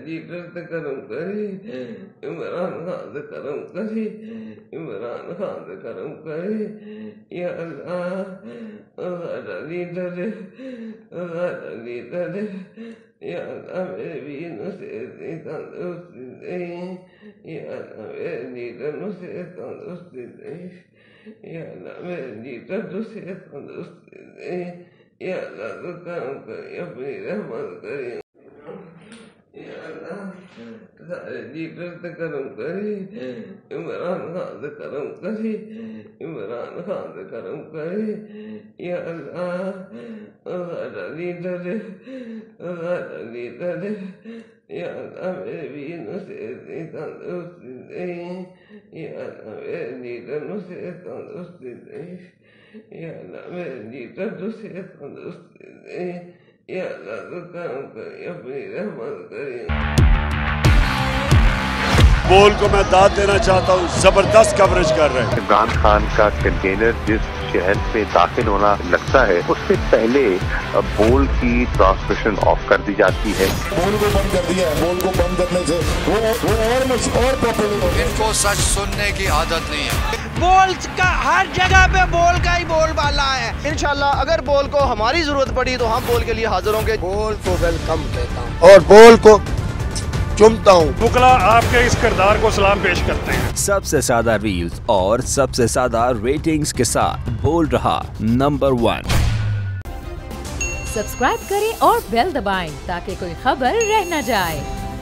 Leader سے کرم کری، عمران خان سے کرم کری، عمران خان سے کرم کری، یا اللہ ہمارا لیڈر ہے، ہمارا لیڈر ہے، یا اللہ میرے وینوں سے تندرستی دے، یا اللہ میرے لیڈر سے تندرستی دے، یا اللہ میرے لیڈر سے تندرستی دے، یا اللہ تو کرم کری، اپنی رحمت کری، یا اللہ سارے لیڈر سے کرم کری، عمران خان سے کرم کری، عمران خان سے کرم کری، یا اللہ ہمارا لیڈر ہے، ہمارا لیڈر ہے، یا اللہ میرے وینوں سے تندرستی دے، یا اللہ میرے لیڈر سے تندرستی دے، یا اللہ میرے لیڈر سے تندرستی دے، یا اللہ تو کرم کری، اپنی رحمت کری۔ بول کو میں داد دینا چاہتا ہوں، زبردست کوریج کر رہے ہیں۔ عمران خان کا کنٹینر جس شہر سے داخل ہونا لگتا ہے اس سے پہلے بول کی ٹرانسمیشن آف کر دی جاتی ہے۔ بول کو بند کر دیا ہے، بول کو بند کرنے سے وہ اور پاپولر ہو گئے۔ ان کو سچ سننے کی عادت نہیں ہے۔ بول کا ہر جگہ پہ بول کا ہی بول بالا ہے۔ انشاءاللہ اگر بول کو ہماری ضرورت پڑی تو ہم بول کے لیے حاضر ہوں گے۔ بول کو ویلکم کہتا ہوں اور بول کو چمتا ہوں۔ بکلا آپ کے اس کردار کو سلام پیش کرتے ہیں۔ سب سے زیادہ ریلز اور سب سے زیادہ ریٹنگز کے ساتھ بول رہا نمبر 1۔ سبسکرائب کریں اور بیل دبائیں تاکہ کوئی خبر رہ نہ جائے۔